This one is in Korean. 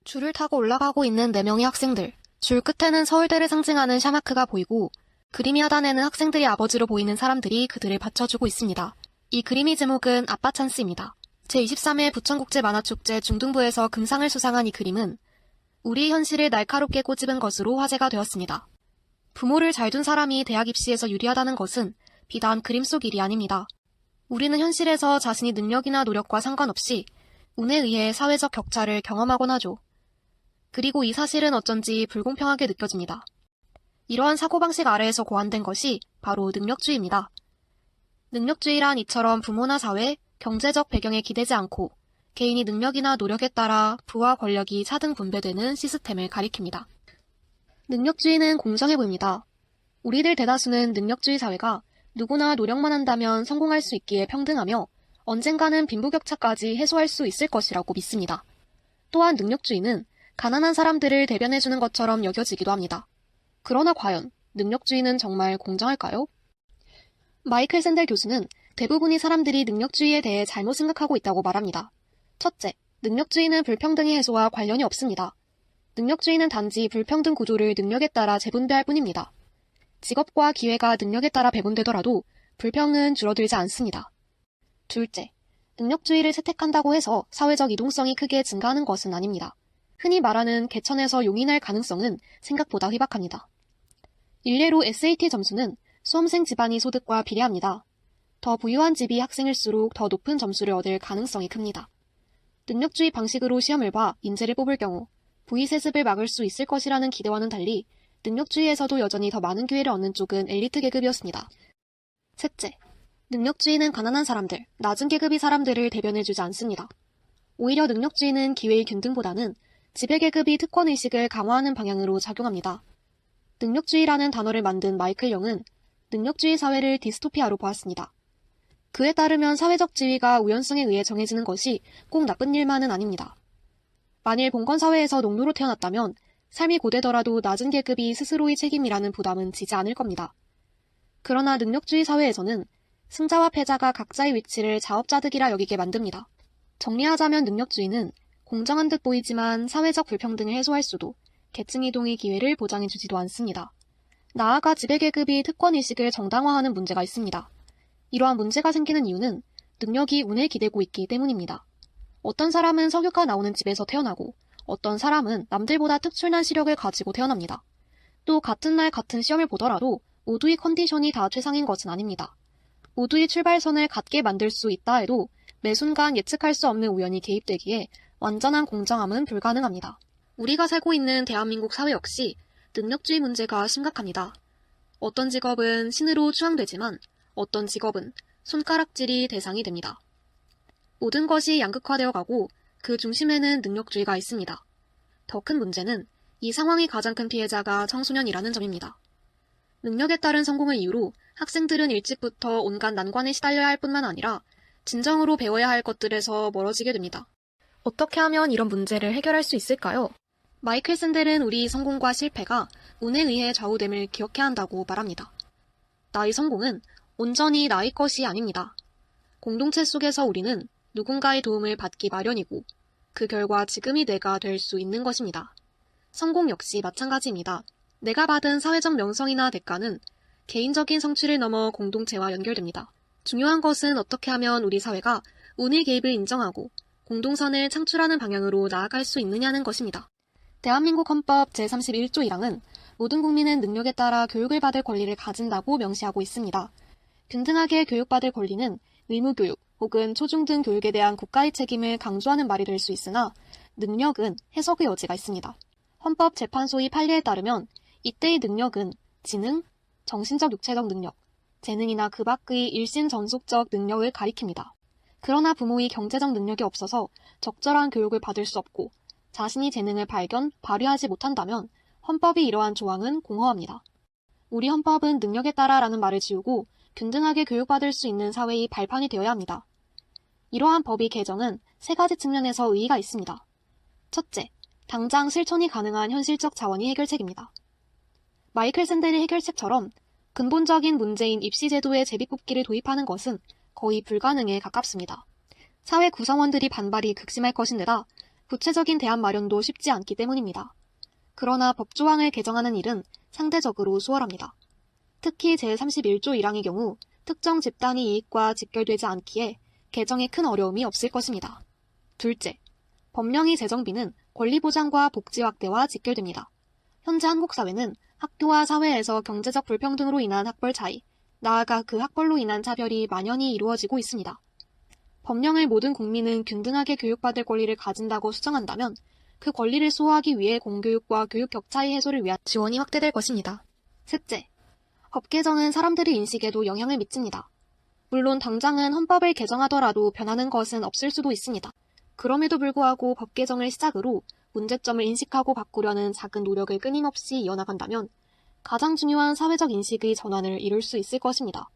줄을 타고 올라가고 있는 4명의 학생들. 줄 끝에는 서울대를 상징하는 샤마크가 보이고 그림이 하단에는 학생들이 아버지로 보이는 사람들이 그들을 받쳐주고 있습니다. 이 그림의 제목은 아빠 찬스입니다. 제23회 부천국제만화축제 중등부에서 금상을 수상한 이 그림은 우리 현실을 날카롭게 꼬집은 것으로 화제가 되었습니다. 부모를 잘 둔 사람이 대학 입시에서 유리하다는 것은 비단 그림 속 일이 아닙니다. 우리는 현실에서 자신이 능력이나 노력과 상관없이 운에 의해 사회적 격차를 경험하곤 하죠. 그리고 이 사실은 어쩐지 불공평하게 느껴집니다. 이러한 사고방식 아래에서 고안된 것이 바로 능력주의입니다. 능력주의란 이처럼 부모나 사회, 경제적 배경에 기대지 않고 개인이 능력이나 노력에 따라 부와 권력이 차등 분배되는 시스템을 가리킵니다. 능력주의는 공정해 보입니다. 우리들 대다수는 능력주의 사회가 누구나 노력만 한다면 성공할 수 있기에 평등하며 언젠가는 빈부격차까지 해소할 수 있을 것이라고 믿습니다. 또한 능력주의는 가난한 사람들을 대변해주는 것처럼 여겨지기도 합니다. 그러나 과연 능력주의는 정말 공정할까요? 마이클 샌델 교수는 대부분의 사람들이 능력주의에 대해 잘못 생각하고 있다고 말합니다. 첫째, 능력주의는 불평등의 해소와 관련이 없습니다. 능력주의는 단지 불평등 구조를 능력에 따라 재분배할 뿐입니다. 직업과 기회가 능력에 따라 배분되더라도 불평은 줄어들지 않습니다. 둘째, 능력주의를 채택한다고 해서 사회적 이동성이 크게 증가하는 것은 아닙니다. 흔히 말하는 개천에서 용이 날 가능성은 생각보다 희박합니다. 일례로 SAT 점수는 수험생 집안의 소득과 비례합니다. 더 부유한 집이 학생일수록 더 높은 점수를 얻을 가능성이 큽니다. 능력주의 방식으로 시험을 봐 인재를 뽑을 경우 부의 세습을 막을 수 있을 것이라는 기대와는 달리 능력주의에서도 여전히 더 많은 기회를 얻는 쪽은 엘리트 계급이었습니다. 셋째, 능력주의는 가난한 사람들, 낮은 계급의 사람들을 대변해주지 않습니다. 오히려 능력주의는 기회의 균등보다는 지배계급이 특권의식을 강화하는 방향으로 작용합니다. 능력주의라는 단어를 만든 마이클 영은 능력주의 사회를 디스토피아로 보았습니다. 그에 따르면 사회적 지위가 우연성에 의해 정해지는 것이 꼭 나쁜 일만은 아닙니다. 만일 봉건사회에서 농노로 태어났다면 삶이 고되더라도 낮은 계급이 스스로의 책임이라는 부담은 지지 않을 겁니다. 그러나 능력주의 사회에서는 승자와 패자가 각자의 위치를 자업자득이라 여기게 만듭니다. 정리하자면 능력주의는 공정한 듯 보이지만 사회적 불평등을 해소할 수도 계층이동의 기회를 보장해주지도 않습니다. 나아가 지배계급이 특권의식을 정당화하는 문제가 있습니다. 이러한 문제가 생기는 이유는 능력이 운에 기대고 있기 때문입니다. 어떤 사람은 석유가 나오는 집에서 태어나고 어떤 사람은 남들보다 특출난 시력을 가지고 태어납니다. 또 같은 날 같은 시험을 보더라도 모두의 컨디션이 다 최상인 것은 아닙니다. 모두의 출발선을 같게 만들 수 있다 해도 매 순간 예측할 수 없는 우연이 개입되기에 완전한 공정함은 불가능합니다. 우리가 살고 있는 대한민국 사회 역시 능력주의 문제가 심각합니다. 어떤 직업은 신으로 추앙되지만 어떤 직업은 손가락질이 대상이 됩니다. 모든 것이 양극화되어 가고 그 중심에는 능력주의가 있습니다. 더 큰 문제는 이 상황의 가장 큰 피해자가 청소년이라는 점입니다. 능력에 따른 성공을 이유로 학생들은 일찍부터 온갖 난관에 시달려야 할 뿐만 아니라 진정으로 배워야 할 것들에서 멀어지게 됩니다. 어떻게 하면 이런 문제를 해결할 수 있을까요? 마이클 샌델은 우리 성공과 실패가 운에 의해 좌우됨을 기억해야 한다고 말합니다. 나의 성공은 온전히 나의 것이 아닙니다. 공동체 속에서 우리는 누군가의 도움을 받기 마련이고 그 결과 지금의 내가 될 수 있는 것입니다. 성공 역시 마찬가지입니다. 내가 받은 사회적 명성이나 대가는 개인적인 성취를 넘어 공동체와 연결됩니다. 중요한 것은 어떻게 하면 우리 사회가 운의 개입을 인정하고 공동선을 창출하는 방향으로 나아갈 수 있느냐는 것입니다. 대한민국 헌법 제31조 1항은 모든 국민은 능력에 따라 교육을 받을 권리를 가진다고 명시하고 있습니다. 균등하게 교육받을 권리는 의무교육 혹은 초중등 교육에 대한 국가의 책임을 강조하는 말이 될 수 있으나 능력은 해석의 여지가 있습니다. 헌법재판소의 판례에 따르면 이때의 능력은 지능, 정신적 육체적 능력, 재능이나 그 밖의 일신 전속적 능력을 가리킵니다. 그러나 부모의 경제적 능력이 없어서 적절한 교육을 받을 수 없고 자신이 재능을 발휘하지 못한다면 헌법이 이러한 조항은 공허합니다. 우리 헌법은 능력에 따라라는 말을 지우고 균등하게 교육받을 수 있는 사회의 발판이 되어야 합니다. 이러한 법의 개정은 세 가지 측면에서 의의가 있습니다. 첫째, 당장 실천이 가능한 현실적 자원이 해결책입니다. 마이클 샌델의 해결책처럼 근본적인 문제인 입시제도의 제비뽑기를 도입하는 것은 거의 불가능에 가깝습니다. 사회 구성원들이 반발이 극심할 것인데다 구체적인 대안 마련도 쉽지 않기 때문입니다. 그러나 법조항을 개정하는 일은 상대적으로 수월합니다. 특히 제31조 1항의 경우 특정 집단의 이익과 직결되지 않기에 개정에 큰 어려움이 없을 것입니다. 둘째, 법령의 제정비는 권리보장과 복지 확대와 직결됩니다. 현재 한국 사회는 학교와 사회에서 경제적 불평등으로 인한 학벌 차이, 나아가 그 학벌로 인한 차별이 만연히 이루어지고 있습니다. 법령을 모든 국민은 균등하게 교육받을 권리를 가진다고 수정한다면 그 권리를 수호하기 위해 공교육과 교육 격차의 해소를 위한 지원이 확대될 것입니다. 셋째, 법 개정은 사람들의 인식에도 영향을 미칩니다. 물론 당장은 헌법을 개정하더라도 변하는 것은 없을 수도 있습니다. 그럼에도 불구하고 법 개정을 시작으로 문제점을 인식하고 바꾸려는 작은 노력을 끊임없이 이어나간다면 가장 중요한 사회적 인식의 전환을 이룰 수 있을 것입니다.